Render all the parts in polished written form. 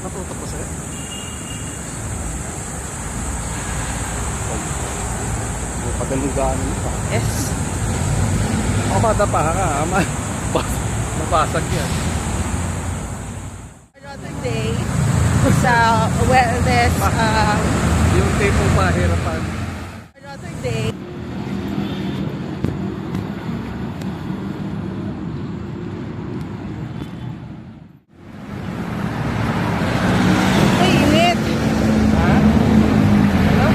Natutok ko sa'yo. Pagalugaan mo pa. Yes. Madapa ka. Mabasag yan. Another day sa wellness. Yung tipong mahirapan. Another day. Ay, init. Ha? Ano?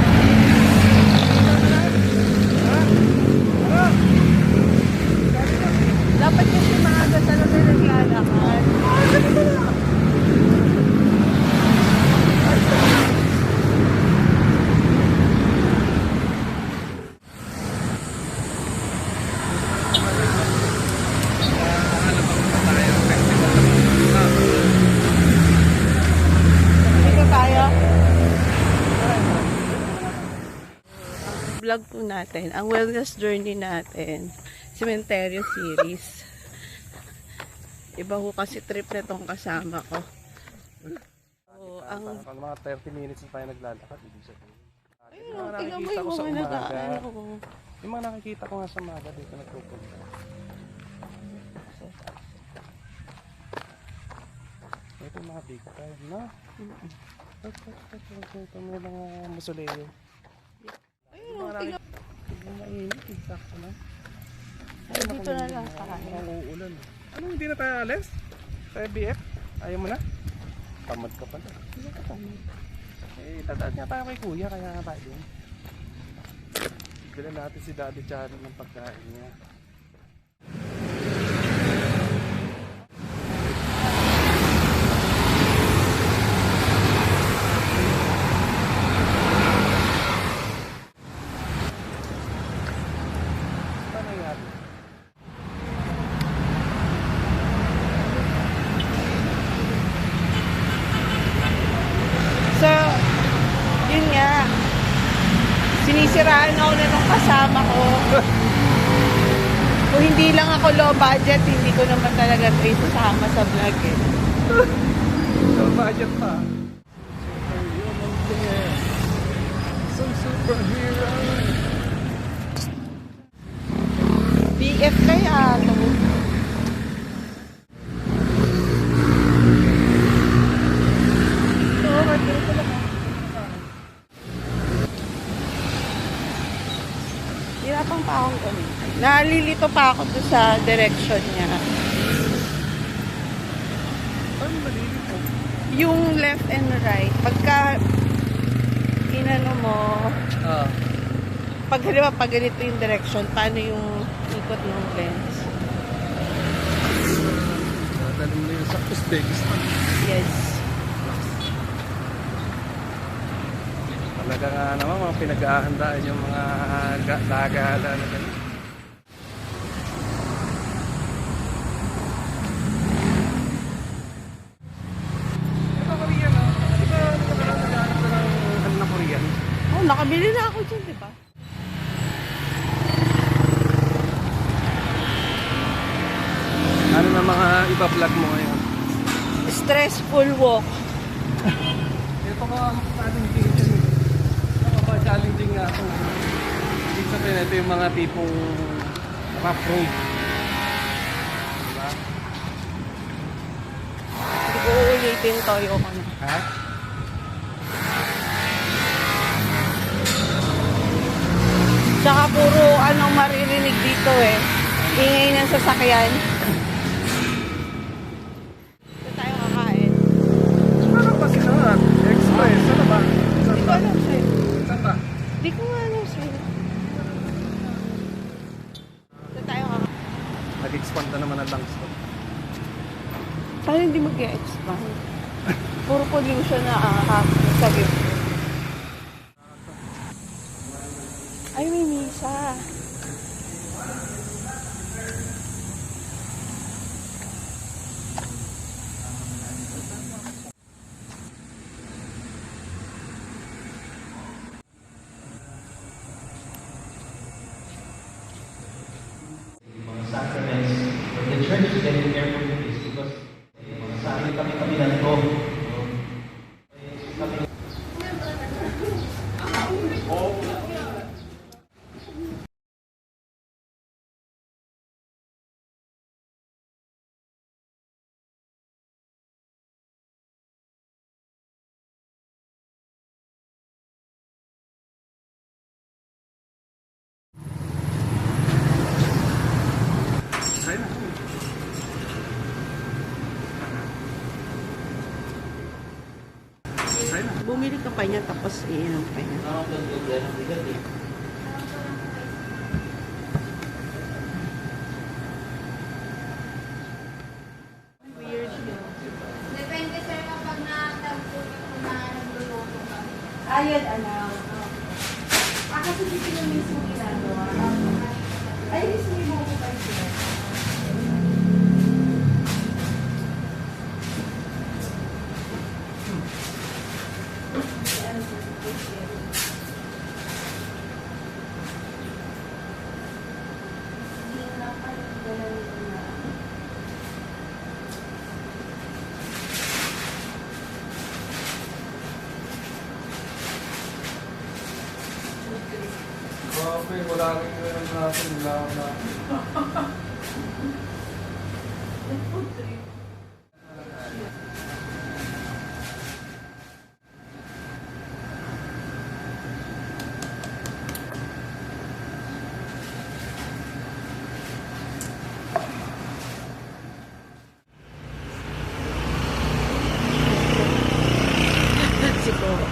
Dapat kasi maaga talaga naglalakad. Ganito na. Dito tayo. Vlog po natin, ang wellness journey natin, Cementerio series. Iba ko kasi trip na tong kasama ko. Ang Mga 30 minutes na tayo naglalakad. ayun, tingnan mo yung mga nag-aano. Yung mga nakikita ko nga sa umaga dito nagpupunta. Ito yung mga big time, no? Ito yung mga musoleo. Ayun, tingnan. Yung mainit, exacto na. Ay, dito na lang tayo. Ang uulan. Ano, hindi na tayo alis? Sa BF? Ayaw mo na? Tamad ka pala. Hindi ka tamad. Eh, tataas nga tayo kay kuya, kaya nga tayo din. Bila natin si Daddy Charo ng pagkain niya. Ano nangyari? So, yun nga. Sinisiraan ako na nung kasama ko. Kung hindi lang ako low budget, hindi ko naman talaga ito isasama sa vlog eh. So budget pa. Some superhero. BF kaya ito. Hirapang pa akong gamitin. Nalilito pa ako doon sa direction niya. Ano malilito? Yung left and right, pagka inano mo, pag halimbawa pag ganito yung direction, paano yung ikot ng lens? Dadalhin mo yun sa Uzbekistan. Yes. Talaga nga naman, mga pinag-ahandaan yung mga lagala na ganun. Ito Korean, no? Ito, naghahanap na ng na Korean. Oh, nakabili na ako dyan, di ba? Ano na mga iba-vlog mo ngayon? Stressful walk. Ito ka challenging din. Challenging nga ako. Ibig sabihin, ito yung mga tipong rough road. Diba? Hindi ko uulitin to yung ano. Ha? Tsaka puro anong maririnig dito eh. Ingay ng sasakyan. Ito tayo kakain. Ano ba sila? Express? Ano ba? Hindi ko alam sa'yo. Saan ba? Hindi ko nga alam sa'yo. Ito tayo kakain. Nag-expand na naman ang lungs ko. Paano hindi mag-expand? Puro pollution na sabi ko. Ay, may misa. Sacraments of the church getting careful with this because kami-kami lang to. Bumili ka pa niya, tapos iinom pa niya. Weird yun. Depende sir kapag na-tampo kung na nagluluto ka. Ayun, alam. Kasi hindi sila mismo ginagawa. Ay, mismo yung mga kapag siya. Grabe, wala rin yung natin. Wala na. Siguro.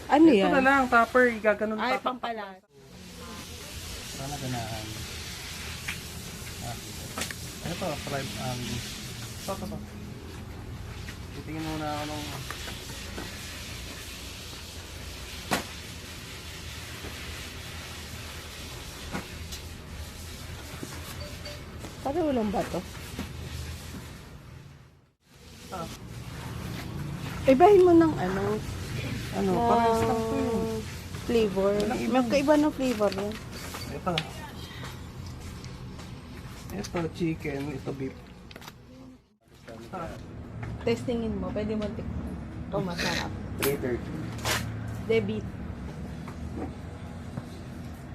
Ano Ito yan? na lang, topper. Gaganon Ay, pa. pampalat. Sana ganahan. Ano to? Prime, ito. Titingin muna ako nung... Pare, walang bato. Ibahin mo ng ano, Ano, parehas lang to yun. flavor. May kaiba ng flavor yan. Ito. Ito, chicken. Ito, beef. Testingin mo, pwede mo tikman. Ito masarap. 330. Debit.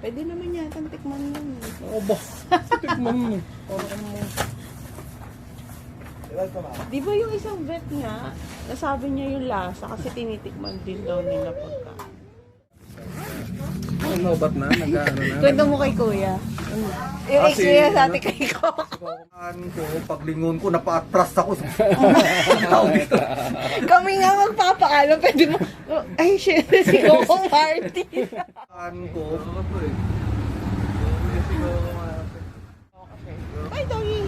Pwede naman yata tikman yun. Oo ba? Tikman mo. Parang mo. Di ba yung isang vet nga, nasabi niya yung lasa kasi tinitikman din daw nila pagka. Ano, ba't na? Nag-ano na? Kwento mo kay kuya. Yung Kasi, experience ano? natin kay ko. Paglingon ko, napa-atras ako. Kami nga magpapaalam, pwede mo. Ay, shit, si Coco Martin. Ay, doggy.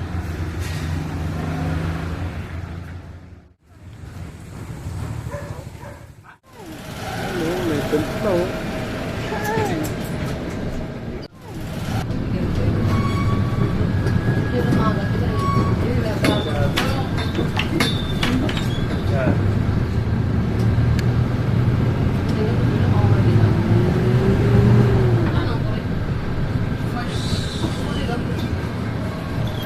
Ano, may belt na oh.